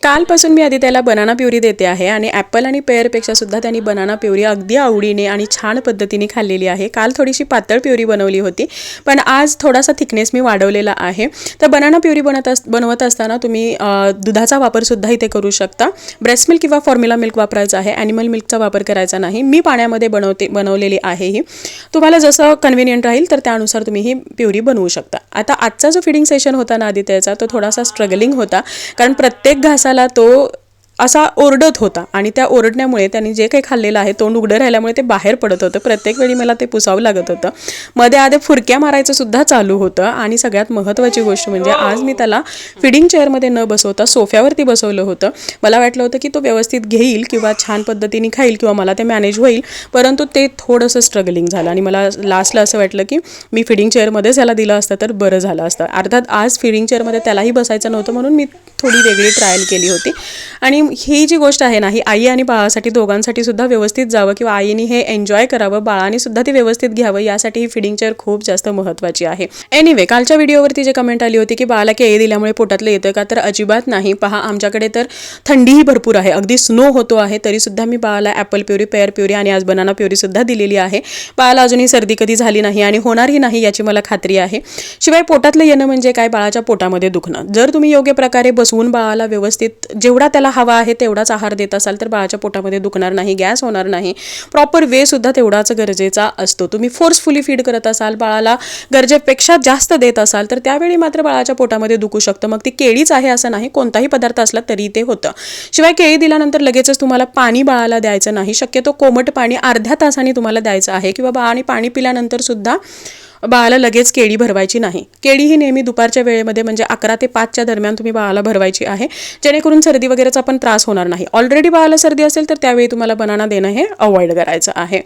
कालपासून मी आधी त्याला बनाना प्युरी देते आहे आणि ॲपल आणि पेअरपेक्षा सुद्धा त्यांनी बनाना प्युरी अगदी आवडीने आणि छान पद्धतीने खाल्लेली आहे। काल थोडीशी पातळ प्युरी बनवली होती, पण आज थोडासा थिकनेस मी वाढवलेला आहे। तर बनाना प्युरी बनवत असताना तुम्ही दुधाचा वापर सुद्धा इथे करू शकता। ब्रेस्ट मिल्क किंवा फॉर्म्युला मिल्क वापरायचा आहे, ॲनिमल मिल्कचा वापर करायचा नाही। मी पाण्यामध्ये बनवलेली आहे ही। तुम्हाला जसं कन्व्हिनियंट राहील तर त्यानुसार तुम्ही ही प्युरी बनवू शकता। आता आजचा जो फीडिंग सेशन होता ना आदित्यचा, तो थोडासा स्ट्रगलिंग होता, कारण प्रत्येक घासाला तो असा ओरडत होता आणि त्या ओरडण्यामुळे त्यांनी जे काही खाल्लेलं आहे तोंड उघडं राहिल्यामुळे ते बाहेर पडत होतं। प्रत्येक वेळी मला ते पुसावं लागत होतं। मध्ये आधी फुरक्या मारायचं सुद्धा चालू होतं आणि सगळ्यात महत्त्वाची गोष्ट म्हणजे आज मी त्याला फीडिंग चेअरमध्ये न बसवता सोफ्यावरती बसवलं होतं। मला वाटलं होतं की तो व्यवस्थित घेईल किंवा छान पद्धतीने खाईल किंवा मला ते मॅनेज होईल, परंतु ते थोडंसं स्ट्रगलिंग झालं आणि मला लास्टला असं वाटलं की मी फीडिंग चेअरमध्येच त्याला दिलं असतं तर बरं झालं असतं। अर्थात आज फीडिंग चेअरमध्ये त्यालाही बसायचं नव्हतं म्हणून मी थोडी वेगळी ट्रायल केली होती। आणि ही जी गोष्ट आहे ना, ही आई आणि बाळासाठी दोघांसाठी सुद्धा व्यवस्थित जावं किंवा आईने हे एन्जॉय करावं, बाळाने सुद्धा ते व्यवस्थित घ्यावं, यासाठी ही फीडिंग चेअर खूप जास्त महत्त्वाची आहे। एनिवे, कालच्या व्हिडिओवरती जे कमेंट आली होती की बाळाला केळी दिल्यामुळे पोटातलं येतं का, तर अजिबात नाही। पहा, आमच्याकडे तर थंडीही भरपूर आहे, अगदी स्नो होतो आहे, तरी सुद्धा मी बाळाला ॲपल प्युरी, पेअर प्युरी आणि आज बनाना प्युरी सुद्धा दिलेली आहे। बाळाला अजूनही सर्दी कधी झाली नाही आणि होणारही नाही याची मला खात्री आहे। शिवाय पोटातलं येणं म्हणजे काय, बाळाच्या पोटामध्ये दुखणं। जर तुम्ही योग्य प्रकारे बसवून बाळाला व्यवस्थित जेवढा त्याला हवा आहे तेवढाच आहार देत असाल तर बाळाच्या पोटामध्ये दुखणार नाही, गॅस होणार नाही। प्रॉपर वे सुद्धा तेवढाच गरजेचा असतो। तुम्ही फोर्सफुली फीड करत असाल, बाळाला गरजेपेक्षा जास्त देत असाल तर त्यावेळी मात्र बाळाच्या पोटामध्ये दुखू शकतं। मग ती केळीच आहे असं नाही, कोणताही पदार्थ असला तरी ते होतं। शिवाय केळी दिल्यानंतर लगेचच तुम्हाला पाणी बाळाला द्यायचं नाही, शक्यतो कोमट पाणी अर्ध्या तासाने तुम्हाला द्यायचं आहे किंवा बाळाने पाणी पिल्यानंतर सुद्धा बाळाला लगेच केळी भरवायची नाही। केळी ही नेहमी दुपारच्या वेळेमध्ये म्हणजे 11 ते 5च्या दरम्यान तुम्ही बाळाला भरवायची आहे, जेणेकरून सर्दी वगैरेचा पण त्रास होणार नाही। ऑलरेडी बाळाला सर्दी असेल तर त्यावेळी तुम्हाला बनाना देणं हे अवॉइड करायचं आहे।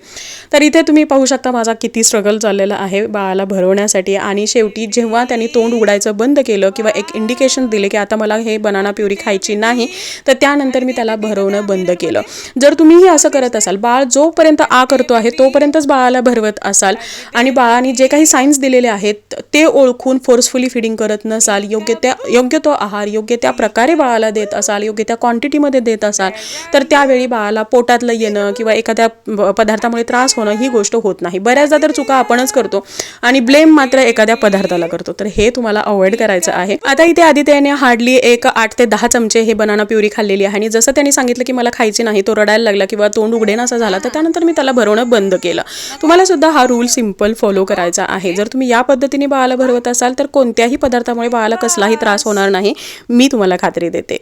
तर इथे तुम्ही पाहू शकता माझा किती स्ट्रगल चाललेला आहे बाळाला भरवण्यासाठी, आणि शेवटी जेव्हा त्यांनी तोंड उघडायचं बंद केलं किंवा एक इंडिकेशन दिले की आता मला हे बनाना प्युरी खायची नाही, तर त्यानंतर मी त्याला भरवणं बंद केलं। जर तुम्हीही असं करत असाल, बाळ जोपर्यंत आ करतो आहे तोपर्यंतच बाळाला भरवत असाल आणि बाळाने जे काही सायन्स दिलेले आहेत ते ओळखून फोर्सफुली फीडिंग करत नसाल, योग्य तो आहार योग्य त्या प्रकारे बाळाला देत असाल, योग्य त्या क्वांटिटीमध्ये देत असाल, तर त्यावेळी बाळाला पोटातलं येणं किंवा एखाद्या पदार्थामुळे त्रास होणं ही गोष्ट होत नाही। बऱ्याचदा तर चुका आपणच करतो आणि ब्लेम मात्र एखाद्या पदार्थाला करतो, तर हे तुम्हाला अवॉइड करायचं आहे। आता इथे आदित्यने हार्डली एक 8 ते 10 चमचे हे बनाना प्युरी खाल्लेली आहे आणि जसं त्यांनी सांगितलं की मला खायची नाही, तो रडायला लागला किंवा तोंड उघडेनासा झाला, तर त्यानंतर मी त्याला भरवणं बंद केलं। तुम्हाला सुद्धा हा रूल सिंपल फॉलो करायचा आहे। जर तुम्ही या पद्धतीने बाळाला भरवत असाल तर कोणत्याही पदार्थामुळे बाळाला कसलाही त्रास होणार नाही, मी तुम्हाला खात्री देते।